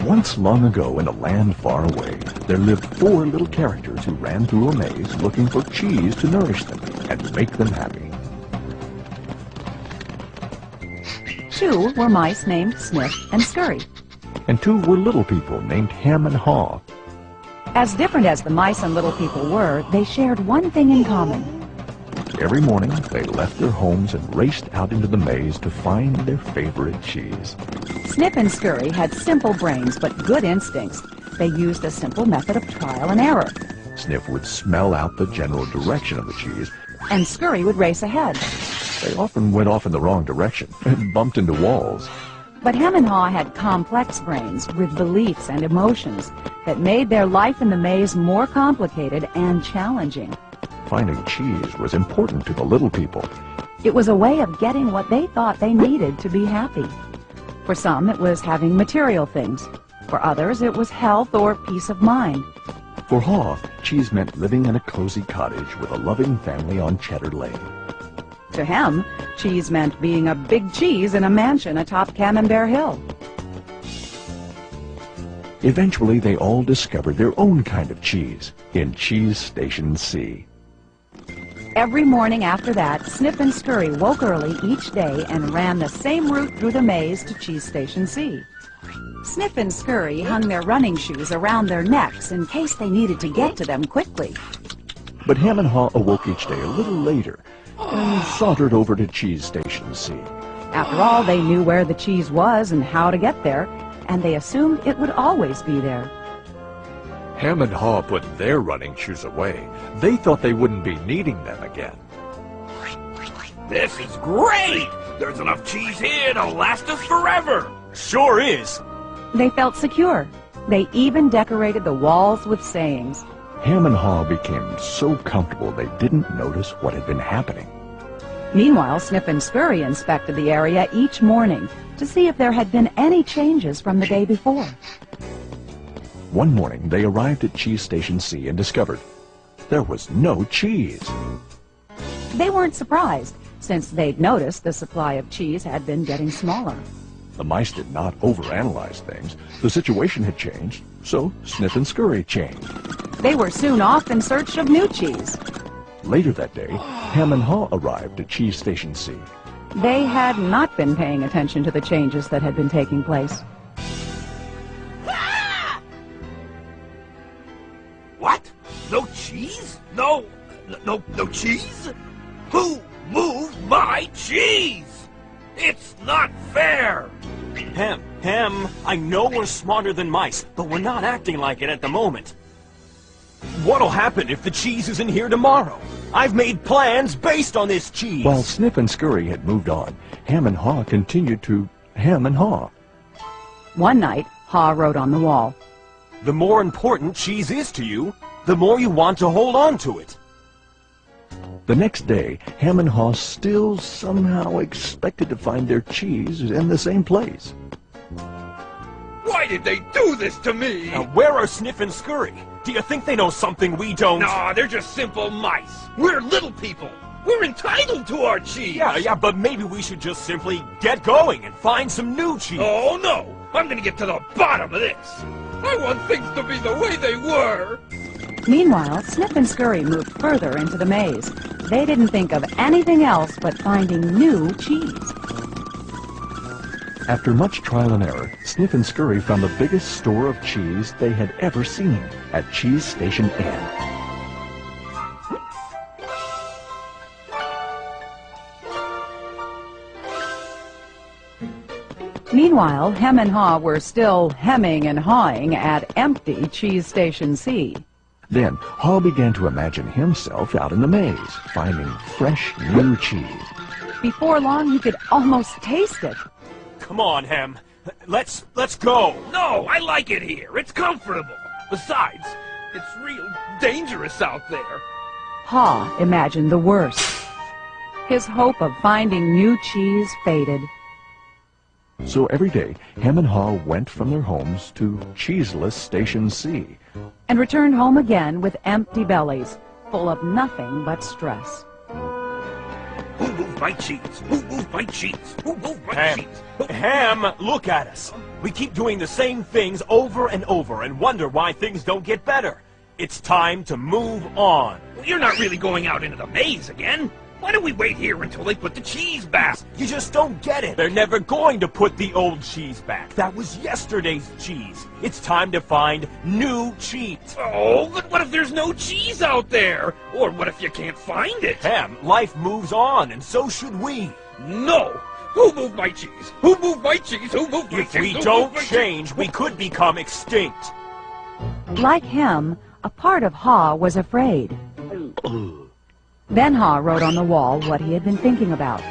Once long ago in a land far away, there lived 4 little characters who ran through a maze looking for cheese to nourish them and make them happy. 2 were mice named Snip and Scurry. And 2 were little people named Hem and Haw. As different as the mice and little people were, they shared one thing in common. Every morning, they left their homes and raced out into the maze to find their favorite cheese. Snip and Scurry had simple brains but good instincts. They used a simple method of trial and error. Snip would smell out the general direction of the cheese, and Scurry would race ahead. They often went off in the wrong direction and bumped into walls. But Hem and Haw had complex brains with beliefs and emotions that made their life in the maze more complicated and challenging. Finding cheese was important to the little people. It was a way of getting what they thought they needed to be happy. For some, it was having material things. For others, it was health or peace of mind. For Haw, cheese meant living in a cozy cottage with a loving family on Cheddar Lane. To Hem, cheese meant being a big cheese in a mansion atop Camembert Hill. Eventually, they all discovered their own kind of cheese in Cheese Station C. Every morning after that, Snip and Scurry woke early each day and ran the same route through the maze to Cheese Station C. Snip and Scurry hung their running shoes around their necks in case they needed to get to them quickly. But Hem and Haw awoke each day a little later and sauntered over to Cheese Station C. After all, they knew where the cheese was and how to get there, and they assumed it would always be there. Hem and Haw put their running shoes away. They thought they wouldn't be needing them again. This is great! There's enough cheese here to last us forever! Sure is! They felt secure. They even decorated the walls with sayings. Hem and Haw became so comfortable they didn't notice what had been happening. Meanwhile, Snip and Scurry inspected the area each morning to see if there had been any changes from the day before. One morning, they arrived at Cheese Station C and discovered there was no cheese. They weren't surprised, since they'd noticed the supply of cheese had been getting smaller. The mice did not overanalyze things. The situation had changed, so Snip and Scurry changed. They were soon off in search of new cheese. Later that day, Hem and Haw arrived at Cheese Station C. They had not been paying attention to the changes that had been taking place. What? No cheese? No cheese? Who moved my cheese? It's not fair! Hem, I know we're smarter than mice, but we're not acting like it at the moment. What'll happen if the cheese isn't here tomorrow? I've made plans based on this cheese. While Snip and Scurry had moved on, Hem and Haw continued to hem and haw. One night, Haw wrote on the wall, "The more important cheese is to you, the more you want to hold on to it." The next day, Hem and Haw still somehow expected to find their cheese in the same place. Why did they do this to me? Now, where are Snip and Scurry? Do you think they know something we don't? No, they're just simple mice. We're little people. We're entitled to our cheese. Yeah, but maybe we should just simply get going and find some new cheese. Oh, no. I'm gonna get to the bottom of this. I want things to be the way they were. Meanwhile, Snip and Scurry moved further into the maze. They didn't think of anything else but finding new cheese. After much trial and error, Snip and Scurry found the biggest store of cheese they had ever seen at Cheese Station N. Meanwhile, Hem and Haw were still hemming and hawing at empty Cheese Station C. Then, Haw began to imagine himself out in the maze, finding fresh, new cheese. Before long, he could almost taste it. Come on, Hem. Let's go. No, I like it here. It's comfortable. Besides, it's real dangerous out there. Haw imagined the worst. His hope of finding new cheese faded. So every day, Hem and Haw went from their homes to Cheeseless Station C. And returned home again with empty bellies, full of nothing but stress. Who moved my cheese? Who moved my cheese? Who moved my Ham, cheese? Ham, look at us. We keep doing the same things over and over and wonder why things don't get better. It's time to move on. Well, you're not really going out into the maze again. Why don't we wait here until they put the cheese back? You just don't get it. They're never going to put the old cheese back. That was yesterday's cheese. It's time to find new cheese. Oh, but what if there's no cheese out there? Or what if you can't find it? Ham, life moves on, and so should we. No! Who moved my cheese? Who moved my cheese? Who moved my cheese? If we Who don't moved my change, we could become extinct. Like him, a part of Haw was afraid. Then Haw wrote on the wall what he had been thinking about.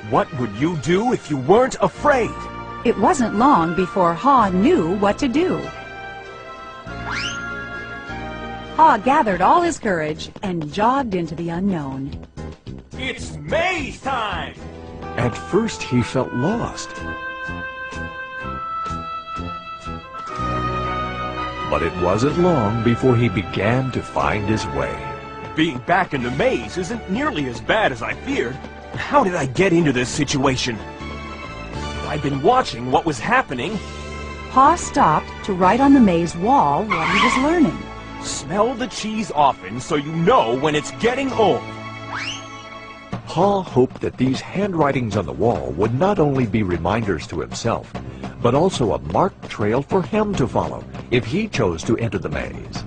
What would you do if you weren't afraid? It wasn't long before Haw knew what to do. Haw gathered all his courage and jogged into the unknown. It's maze time! At first he felt lost. But it wasn't long before he began to find his way. Being back in the maze isn't nearly as bad as I feared. How did I get into this situation? I'd been watching what was happening. Haw stopped to write on the maze wall what he was learning. Smell the cheese often so you know when it's getting old. Haw hoped that these handwritings on the wall would not only be reminders to himself, but also a marked trail for him to follow if he chose to enter the maze.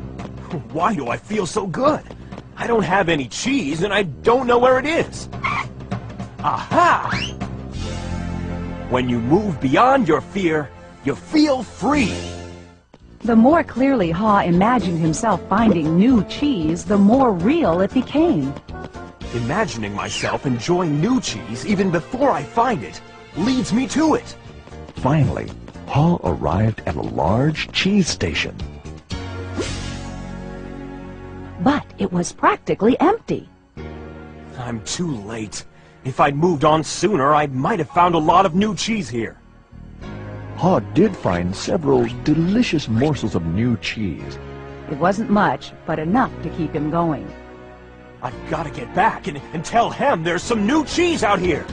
Why do I feel so good? I don't have any cheese and I don't know where it is. Aha! When you move beyond your fear, you feel free. The more clearly Haw imagined himself finding new cheese, the more real it became. Imagining myself enjoying new cheese even before I find it leads me to it. Finally, Haw arrived at a large cheese station. But it was practically empty. I'm too late. If I'd moved on sooner, I might have found a lot of new cheese here. Haw did find several delicious morsels of new cheese. It wasn't much, but enough to keep him going. I've got to get back and tell Hem there's some new cheese out here.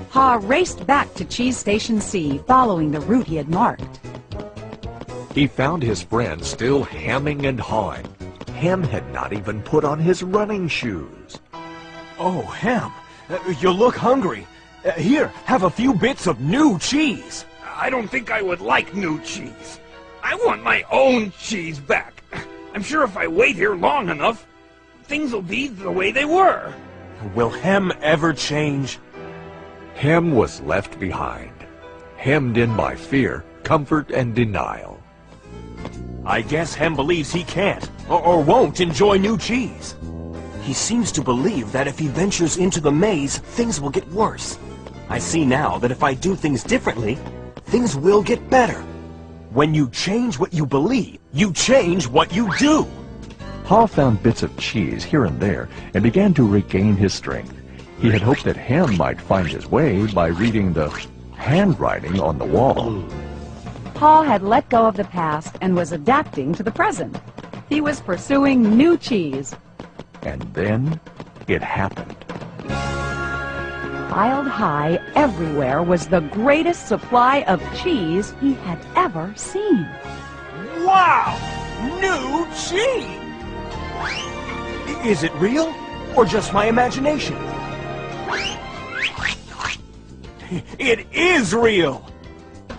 Haw raced back to Cheese Station C, following the route he had marked. He found his friend still hemming and hawing. Hem had not even put on his running shoes. Oh, Hem, you look hungry. Here, have a few bits of new cheese. I don't think I would like new cheese. I want my own cheese back. I'm sure if I wait here long enough, things will be the way they were. Will Hem ever change? Hem was left behind, hemmed in by fear, comfort, and denial. I guess Hem believes he can't, or won't enjoy new cheese. He seems to believe that if he ventures into the maze, things will get worse. I see now that if I do things differently, things will get better. When you change what you believe, you change what you do. Haw found bits of cheese here and there and began to regain his strength. He had hoped that Hem might find his way by reading the handwriting on the wall. Haw had let go of the past and was adapting to the present. He was pursuing new cheese. And then it happened. Piled high everywhere was the greatest supply of cheese he had ever seen. Wow! New cheese! Is it real, or just my imagination? It is real!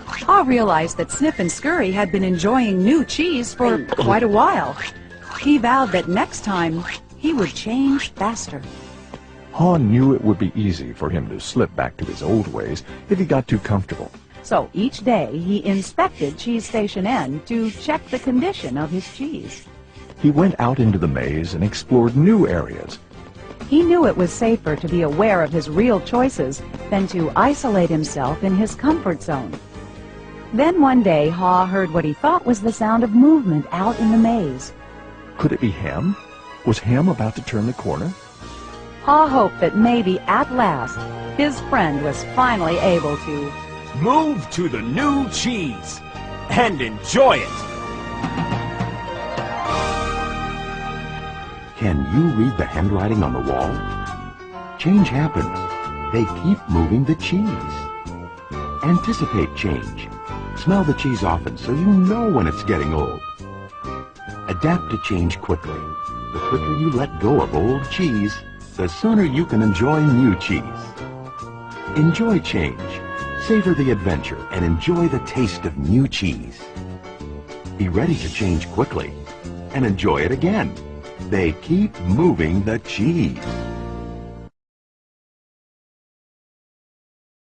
Haw realized that Snip and Scurry had been enjoying new cheese for quite a while. He vowed that next time he would change faster. Haw knew it would be easy for him to slip back to his old ways if he got too comfortable. So each day he inspected Cheese Station N to check the condition of his cheese. He went out into the maze and explored new areas. He knew it was safer to be aware of his real choices than to isolate himself in his comfort zone. Then one day Haw heard what he thought was the sound of movement out in the maze. Could it be Hem? Was Hem about to turn the corner? Haw hoped that maybe at last his friend was finally able to Move to the new cheese and enjoy it. Can you read the handwriting on the wall? Change happens. They keep moving the cheese. Anticipate change. Smell the cheese often so you know when it's getting old. Adapt to change quickly. The quicker you let go of old cheese, the sooner you can enjoy new cheese. Enjoy change. Savor the adventure and enjoy the taste of new cheese. Be ready to change quickly and enjoy it again. They keep moving the cheese.